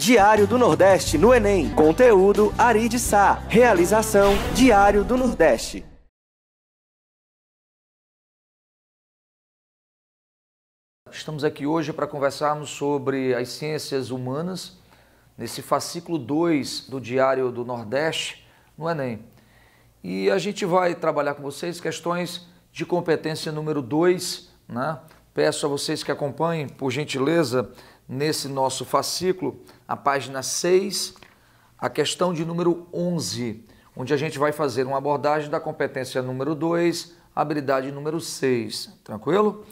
Diário do Nordeste no Enem. Conteúdo Ari de Sá. Realização Diário do Nordeste. Estamos aqui hoje para conversarmos sobre as ciências humanas, nesse fascículo 2 do Diário do Nordeste no Enem. E a gente vai trabalhar com vocês questões de competência número 2, né? Peço a vocês que acompanhem, por gentileza, nesse nosso fascículo, a página 6, a questão de número 11, onde a gente vai fazer uma abordagem da competência número 2, habilidade número 6. Tranquilo?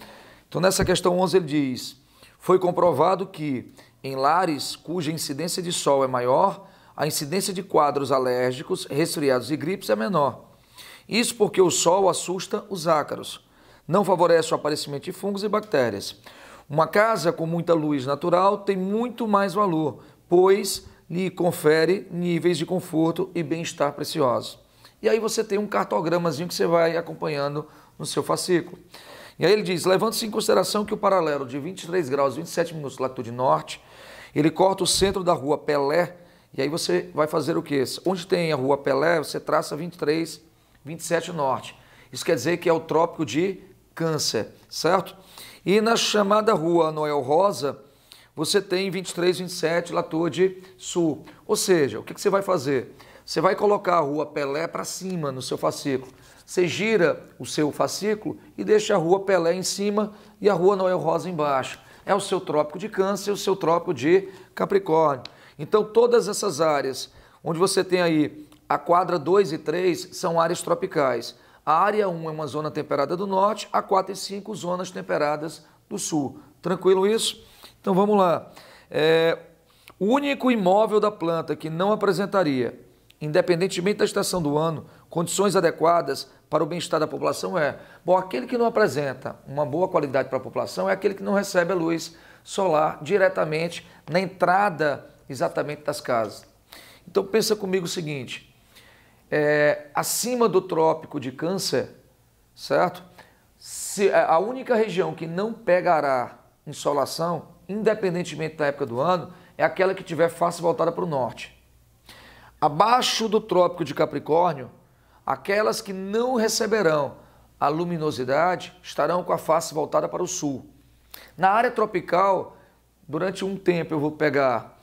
Então, nessa questão 11, ele diz: foi comprovado que, em lares cuja incidência de sol é maior, a incidência de quadros alérgicos, resfriados e gripes é menor. Isso porque o sol assusta os ácaros, não favorece o aparecimento de fungos e bactérias. Uma casa com muita luz natural tem muito mais valor, pois lhe confere níveis de conforto e bem-estar preciosos. E aí você tem um cartogramazinho que você vai acompanhando no seu fascículo. E aí ele diz: levando-se em consideração que o paralelo de 23 graus e 27 minutos latitude norte, ele corta o centro da rua Pelé, e aí você vai fazer o quê? Onde tem a rua Pelé, você traça 23, 27 norte. Isso quer dizer que é o trópico de Câncer, certo? E na chamada rua Noel Rosa, você tem 23, 27 latitude sul. Ou seja, o que você vai fazer? Você vai colocar a rua Pelé para cima no seu fascículo. Você gira o seu fascículo e deixa a rua Pelé em cima e a rua Noel Rosa embaixo. É o seu trópico de Câncer e o seu trópico de Capricórnio. Então, todas essas áreas onde você tem aí a quadra 2 e 3 são áreas tropicais. A área 1 é uma zona temperada do norte, a 4 e 5 zonas temperadas do sul. Tranquilo isso? Então, vamos lá. O único imóvel da planta que não apresentaria, independentemente da estação do ano, condições adequadas para o bem-estar da população aquele que não apresenta uma boa qualidade para a população é aquele que não recebe a luz solar diretamente na entrada exatamente das casas. Então pensa comigo o seguinte, acima do trópico de Câncer, certo? A única região que não pegará insolação, independentemente da época do ano, é aquela que tiver face voltada para o norte. Abaixo do trópico de Capricórnio, aquelas que não receberão a luminosidade estarão com a face voltada para o sul. Na área tropical, durante um tempo eu vou pegar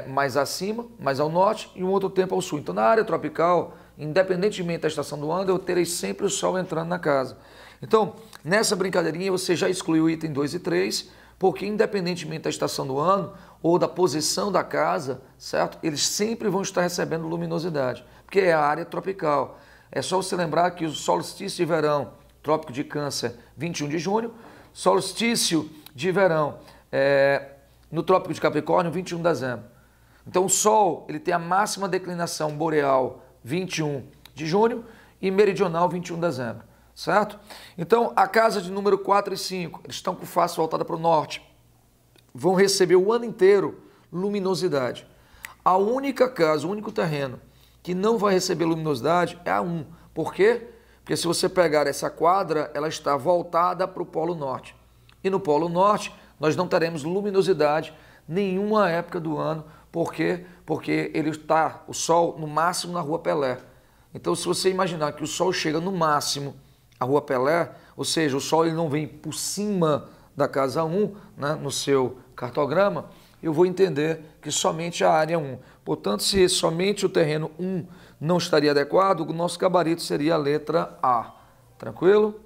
mais acima, mais ao norte, e um outro tempo ao sul. Então, na área tropical, independentemente da estação do ano, eu terei sempre o sol entrando na casa. Então, nessa brincadeirinha, você já excluiu o item 2 e 3, porque independentemente da estação do ano ou da posição da casa, certo? Eles sempre vão estar recebendo luminosidade, porque é a área tropical. É só você lembrar que o solstício de verão, trópico de Câncer, 21 de junho, solstício de verão no trópico de Capricórnio, 21 de dezembro. Então o Sol ele tem a máxima declinação boreal 21 de junho e meridional 21 de dezembro, certo? Então a casa de número 4 e 5, eles estão com face voltada para o norte, vão receber o ano inteiro luminosidade. A única casa, o único terreno que não vai receber luminosidade é a 1. Por quê? Porque se você pegar essa quadra, ela está voltada para o Polo Norte. E no Polo Norte, nós não teremos luminosidade nenhuma época do ano. Por quê? Porque o Sol, no máximo, na Rua Pelé. Então, se você imaginar que o Sol chega no máximo à Rua Pelé, ou seja, o Sol ele não vem por cima da casa 1, né, no seu cartograma, eu vou entender que somente a área 1. Portanto, se somente o terreno 1 não estaria adequado, o nosso gabarito seria a letra A. Tranquilo?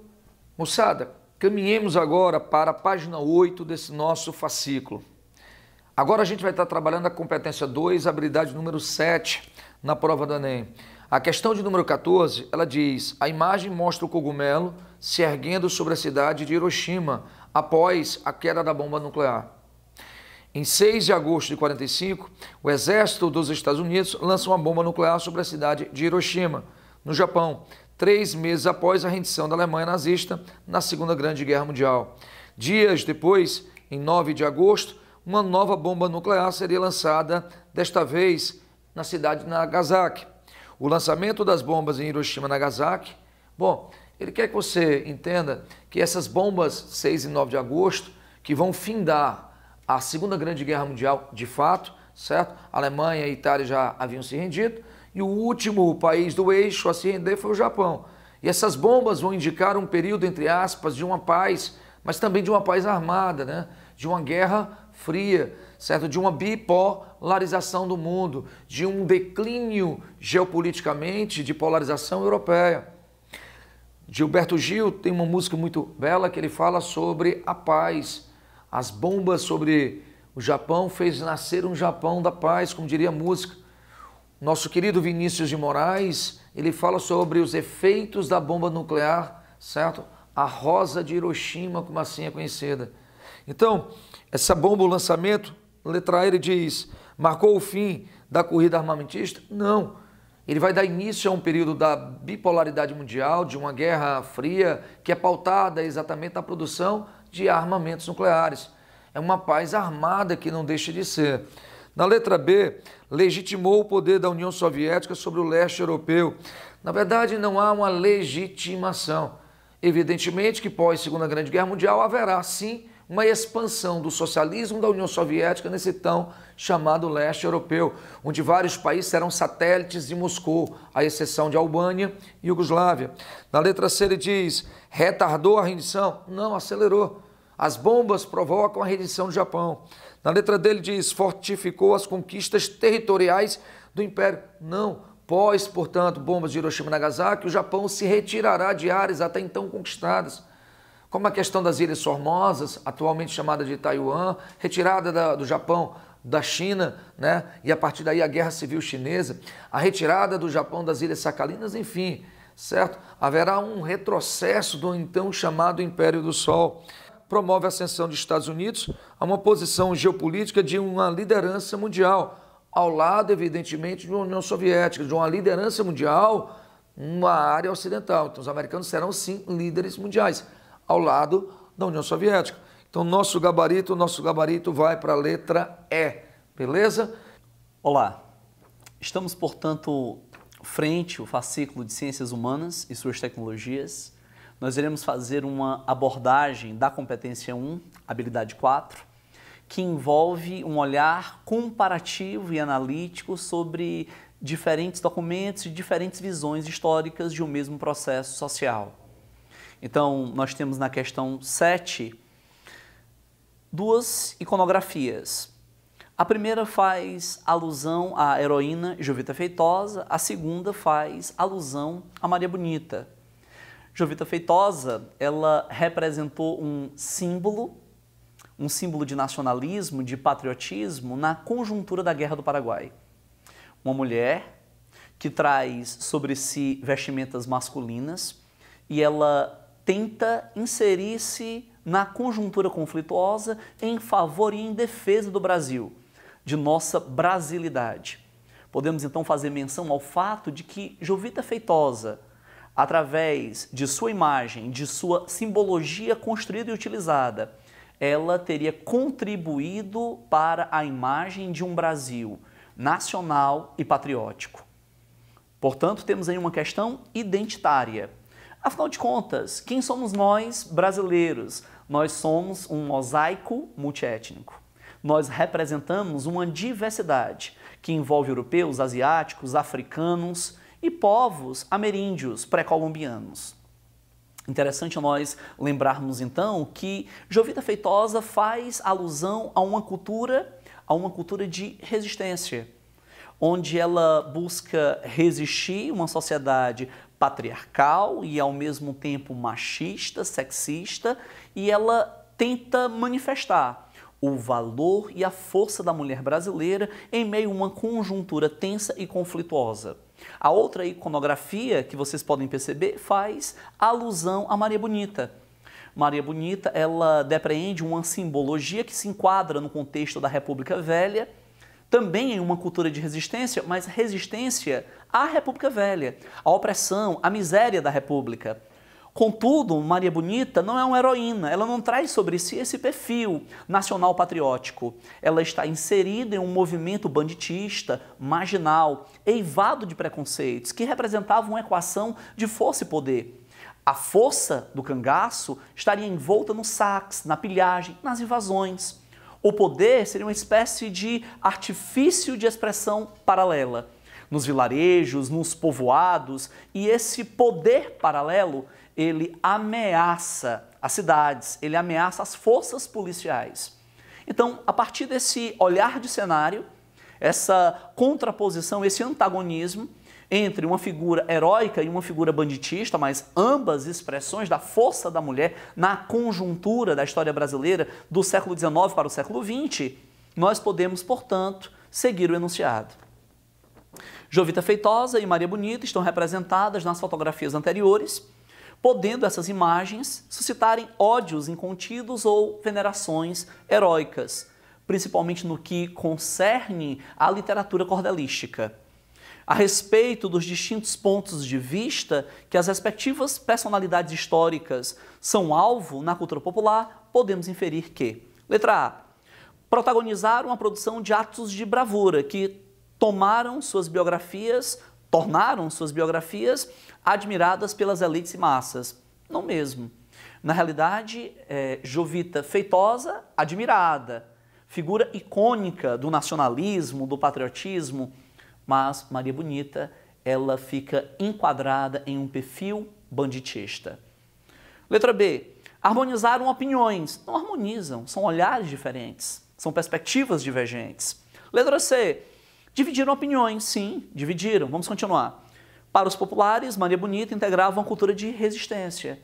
Moçada, caminhemos agora para a página 8 desse nosso fascículo. Agora a gente vai estar trabalhando a competência 2, habilidade número 7, na prova do Enem. A questão de número 14, ela diz: a imagem mostra o cogumelo se erguendo sobre a cidade de Hiroshima após a queda da bomba nuclear. Em 6 de agosto de 45, o exército dos Estados Unidos lança uma bomba nuclear sobre a cidade de Hiroshima, no Japão, 3 meses após a rendição da Alemanha nazista na Segunda Grande Guerra Mundial. Dias depois, em 9 de agosto, uma nova bomba nuclear seria lançada, desta vez na cidade de Nagasaki. O lançamento das bombas em Hiroshima e Nagasaki, ele quer que você entenda que essas bombas 6 e 9 de agosto, que vão findar a Segunda Grande Guerra Mundial, de fato, certo? A Alemanha e a Itália já haviam se rendido, e o último país do eixo a se render foi o Japão. E essas bombas vão indicar um período, entre aspas, de uma paz, mas também de uma paz armada, né? De uma guerra fria, certo? De uma bipolarização do mundo, de um declínio geopoliticamente de polarização europeia. Gilberto Gil tem uma música muito bela que ele fala sobre a paz. As bombas sobre o Japão fez nascer um Japão da paz, como diria a música. Nosso querido Vinícius de Moraes, ele fala sobre os efeitos da bomba nuclear, certo? A rosa de Hiroshima, como assim é conhecida. Então, essa bomba, o lançamento, letra A, ele diz, marcou o fim da corrida armamentista? Não. Ele vai dar início a um período da bipolaridade mundial, de uma guerra fria, que é pautada exatamente na produção de armamentos nucleares. É uma paz armada que não deixa de ser. Na letra B, legitimou o poder da União Soviética sobre o leste europeu. Na verdade, não há uma legitimação. Evidentemente que pós Segunda Grande Guerra Mundial haverá, sim, uma expansão do socialismo da União Soviética nesse tão chamado leste europeu, onde vários países serão satélites de Moscou, à exceção de Albânia e Iugoslávia. Na letra C ele diz, retardou a rendição? Não, acelerou. As bombas provocam a rendição do Japão. Na letra D ele diz, fortificou as conquistas territoriais do Império? Não. Pós, portanto, bombas de Hiroshima e Nagasaki, o Japão se retirará de áreas até então conquistadas, como a questão das Ilhas Formosas, atualmente chamada de Taiwan, retirada do Japão da China, né? E a partir daí a Guerra Civil Chinesa, a retirada do Japão das Ilhas Sakhalinas, enfim, certo? Haverá um retrocesso do então chamado Império do Sol. Promove a ascensão dos Estados Unidos a uma posição geopolítica de uma liderança mundial, ao lado, evidentemente, de uma União Soviética, de uma liderança mundial numa área ocidental. Então, os americanos serão, sim, líderes mundiais, ao lado da União Soviética. Então, nosso gabarito vai para a letra E, beleza? Olá, estamos, portanto, frente ao fascículo de Ciências Humanas e suas tecnologias. Nós iremos fazer uma abordagem da competência 1, habilidade 4, que envolve um olhar comparativo e analítico sobre diferentes documentos e diferentes visões históricas de um mesmo processo social. Então, nós temos na questão 7 duas iconografias. A primeira faz alusão à heroína Jovita Feitosa, a segunda faz alusão a Maria Bonita. Jovita Feitosa, ela representou um símbolo de nacionalismo, de patriotismo na conjuntura da Guerra do Paraguai. Uma mulher que traz sobre si vestimentas masculinas e ela tenta inserir-se na conjuntura conflituosa em favor e em defesa do Brasil, de nossa brasilidade. Podemos então fazer menção ao fato de que Jovita Feitosa, através de sua imagem, de sua simbologia construída e utilizada, ela teria contribuído para a imagem de um Brasil nacional e patriótico. Portanto, temos aí uma questão identitária. Afinal de contas, quem somos nós brasileiros? Nós somos um mosaico multiétnico. Nós representamos uma diversidade que envolve europeus, asiáticos, africanos e povos ameríndios pré-colombianos. Interessante nós lembrarmos então que Jovita Feitosa faz alusão a uma cultura de resistência, onde ela busca resistir uma sociedade patriarcal e ao mesmo tempo machista, sexista, e ela tenta manifestar o valor e a força da mulher brasileira em meio a uma conjuntura tensa e conflituosa. A outra iconografia que vocês podem perceber faz alusão a Maria Bonita. Maria Bonita, ela depreende uma simbologia que se enquadra no contexto da República Velha, também em uma cultura de resistência, mas resistência à República Velha, à opressão, à miséria da República. Contudo, Maria Bonita não é uma heroína, ela não traz sobre si esse perfil nacional patriótico. Ela está inserida em um movimento banditista, marginal, eivado de preconceitos, que representava uma equação de força e poder. A força do cangaço estaria envolta nos saques, na pilhagem, nas invasões. O poder seria uma espécie de artifício de expressão paralela nos vilarejos, nos povoados, e esse poder paralelo, ele ameaça as cidades, ele ameaça as forças policiais. Então, a partir desse olhar de cenário, essa contraposição, esse antagonismo entre uma figura heróica e uma figura banditista, mas ambas expressões da força da mulher na conjuntura da história brasileira do século XIX para o século XX, nós podemos, portanto, seguir o enunciado. Jovita Feitosa e Maria Bonita estão representadas nas fotografias anteriores, podendo essas imagens suscitarem ódios incontidos ou venerações heróicas, principalmente no que concerne à literatura cordelística. A respeito dos distintos pontos de vista que as respectivas personalidades históricas são alvo na cultura popular, podemos inferir que, letra A, protagonizaram a produção de atos de bravura que tornaram suas biografias admiradas pelas elites e massas. Não mesmo. Na realidade, Jovita Feitosa, admirada, figura icônica do nacionalismo, do patriotismo, mas Maria Bonita, ela fica enquadrada em um perfil banditista. Letra B. Harmonizaram opiniões. Não harmonizam, são olhares diferentes, são perspectivas divergentes. Letra C. Dividiram opiniões, sim, dividiram. Vamos continuar. Para os populares, Maria Bonita integrava uma cultura de resistência.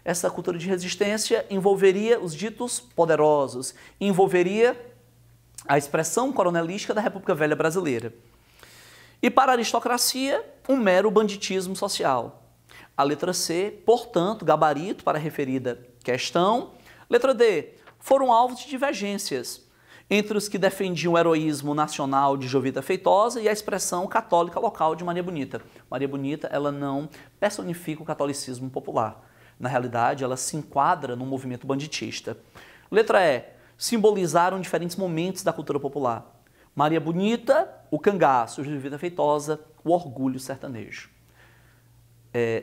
Essa cultura de resistência envolveria os ditos poderosos, envolveria a expressão coronelística da República Velha Brasileira. E para a aristocracia, um mero banditismo social. A letra C, portanto, gabarito para a referida questão. Letra D, foram alvos de divergências entre os que defendiam o heroísmo nacional de Jovita Feitosa e a expressão católica local de Maria Bonita. Maria Bonita, ela não personifica o catolicismo popular. Na realidade, ela se enquadra no movimento banditista. Letra E, simbolizaram diferentes momentos da cultura popular. Maria Bonita, o cangaço, Jovita Feitosa, o orgulho sertanejo.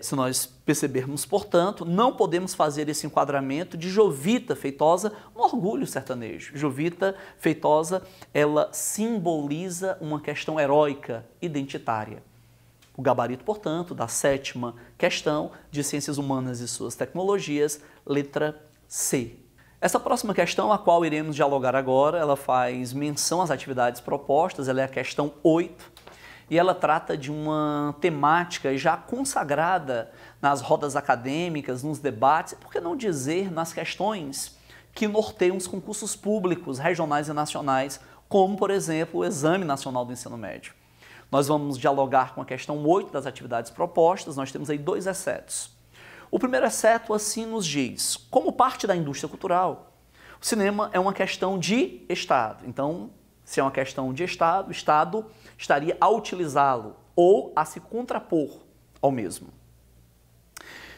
Se nós percebermos, portanto, não podemos fazer esse enquadramento de Jovita Feitosa no orgulho sertanejo. Jovita Feitosa, ela simboliza uma questão heróica, identitária. O gabarito, portanto, da 7ª questão de Ciências Humanas e Suas Tecnologias, letra C. Essa próxima questão, a qual iremos dialogar agora, ela faz menção às atividades propostas, ela é a questão 8, e ela trata de uma temática já consagrada nas rodas acadêmicas, nos debates, por que não dizer nas questões que norteiam os concursos públicos regionais e nacionais, como, por exemplo, o Exame Nacional do Ensino Médio. Nós vamos dialogar com a questão 8 das atividades propostas, nós temos aí 2 excetos. O primeiro exceto assim nos diz, como parte da indústria cultural, o cinema é uma questão de Estado. Então, se é uma questão de Estado, o Estado estaria a utilizá-lo ou a se contrapor ao mesmo.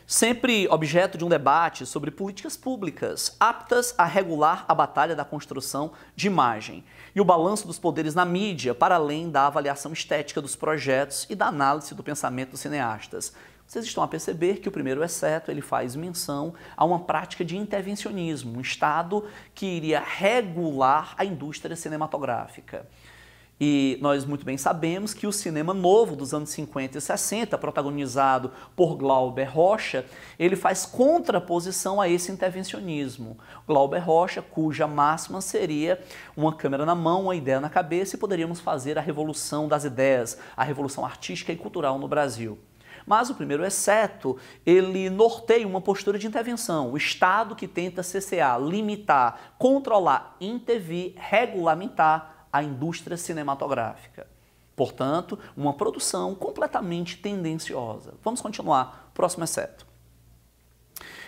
Sempre objeto de um debate sobre políticas públicas aptas a regular a batalha da construção de imagem e o balanço dos poderes na mídia, para além da avaliação estética dos projetos e da análise do pensamento dos cineastas. Vocês estão a perceber que o primeiro exceto ele faz menção a uma prática de intervencionismo, um Estado que iria regular a indústria cinematográfica. E nós muito bem sabemos que o cinema novo dos anos 50 e 60, protagonizado por Glauber Rocha, ele faz contraposição a esse intervencionismo. Glauber Rocha, cuja máxima seria uma câmera na mão, uma ideia na cabeça, e poderíamos fazer a revolução das ideias, a revolução artística e cultural no Brasil. Mas o primeiro exceto, ele norteia uma postura de intervenção, o Estado que tenta cercear, limitar, controlar, intervir, regulamentar a indústria cinematográfica. Portanto, uma produção completamente tendenciosa. Vamos continuar. Próximo exceto.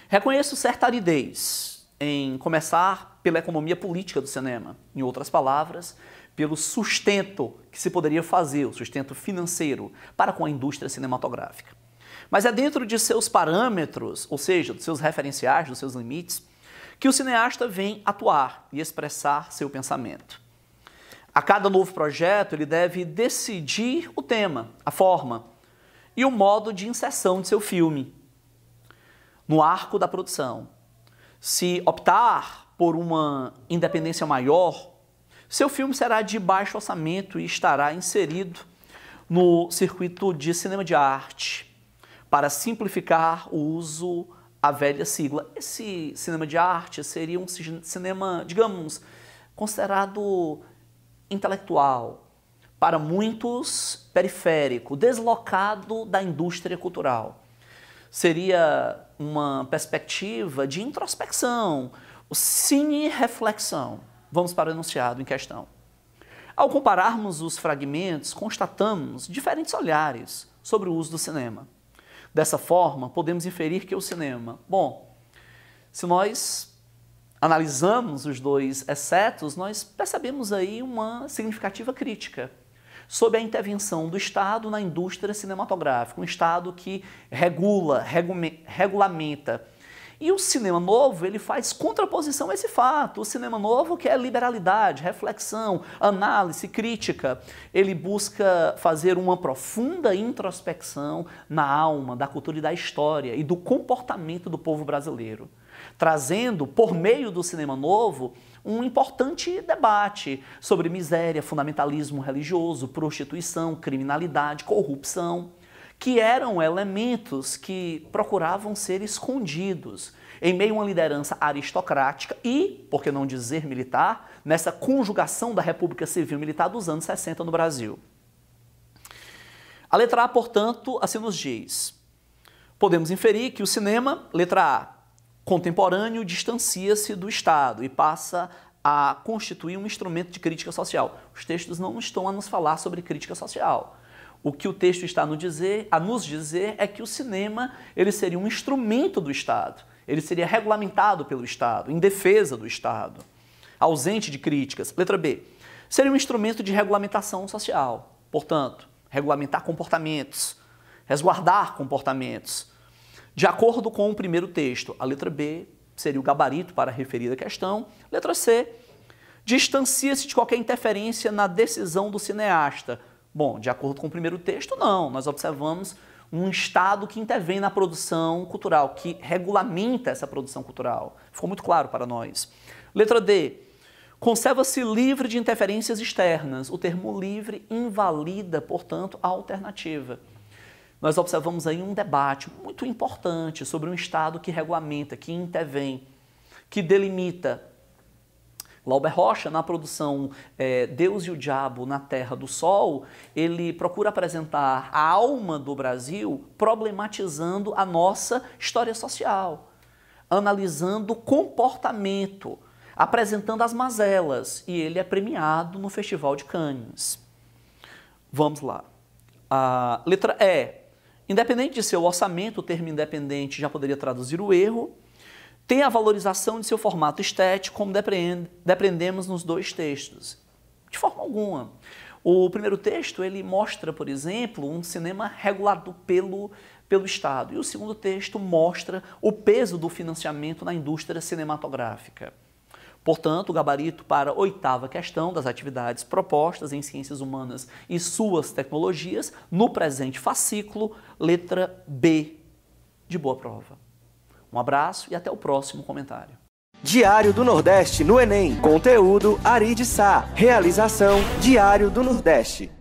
Reconheço certa aridez em começar pela economia política do cinema. Em outras palavras, pelo sustento que se poderia fazer, o sustento financeiro, para com a indústria cinematográfica. Mas é dentro de seus parâmetros, ou seja, dos seus referenciais, dos seus limites, que o cineasta vem atuar e expressar seu pensamento. A cada novo projeto, ele deve decidir o tema, a forma e o modo de inserção de seu filme no arco da produção. Se optar por uma independência maior, seu filme será de baixo orçamento e estará inserido no circuito de cinema de arte, para simplificar o uso a velha sigla. Esse cinema de arte seria um cinema, digamos, considerado intelectual, para muitos periférico, deslocado da indústria cultural. Seria uma perspectiva de introspecção, cine-reflexão. Vamos para o enunciado em questão. Ao compararmos os fragmentos, constatamos diferentes olhares sobre o uso do cinema. Dessa forma, podemos inferir que o cinema... Bom, se nós analisamos os dois excetos, nós percebemos aí uma significativa crítica sobre a intervenção do Estado na indústria cinematográfica, um Estado que regulamenta. E o cinema novo, ele faz contraposição a esse fato. O cinema novo que é liberalidade, reflexão, análise, crítica. Ele busca fazer uma profunda introspecção na alma, da cultura e da história e do comportamento do povo brasileiro, trazendo, por meio do cinema novo, um importante debate sobre miséria, fundamentalismo religioso, prostituição, criminalidade, corrupção, que eram elementos que procuravam ser escondidos em meio a uma liderança aristocrática e, por que não dizer militar, nessa conjugação da República Civil Militar dos anos 60 no Brasil. A letra A, portanto, assim nos diz. Podemos inferir que o cinema, letra A, contemporâneo, distancia-se do Estado e passa a constituir um instrumento de crítica social. Os textos não estão a nos falar sobre crítica social. O que o texto está a nos dizer é que o cinema ele seria um instrumento do Estado, ele seria regulamentado pelo Estado, em defesa do Estado, ausente de críticas. Letra B, seria um instrumento de regulamentação social, portanto, regulamentar comportamentos, resguardar comportamentos. De acordo com o primeiro texto, a letra B seria o gabarito para a referida questão. Letra C, distancia-se de qualquer interferência na decisão do cineasta. Bom, de acordo com o primeiro texto, não. Nós observamos um Estado que intervém na produção cultural, que regulamenta essa produção cultural. Ficou muito claro para nós. Letra D. Conserva-se livre de interferências externas. O termo livre invalida, portanto, a alternativa. Nós observamos aí um debate muito importante sobre um Estado que regulamenta, que intervém, que delimita. Glauber Rocha, na produção Deus e o Diabo na Terra do Sol, ele procura apresentar a alma do Brasil problematizando a nossa história social, analisando o comportamento, apresentando as mazelas, e ele é premiado no Festival de Cannes. Vamos lá. A letra E. Independente de seu orçamento, o termo independente já poderia traduzir o erro, tem a valorização de seu formato estético, como depreendemos nos dois textos. De forma alguma. O primeiro texto ele mostra, por exemplo, um cinema regulado pelo Estado. E o segundo texto mostra o peso do financiamento na indústria cinematográfica. Portanto, o gabarito para a 8ª questão das atividades propostas em ciências humanas e suas tecnologias, no presente fascículo, letra B, de boa prova. Um abraço e até o próximo comentário. Diário do Nordeste no Enem. Conteúdo Ari de Sá. Realização Diário do Nordeste.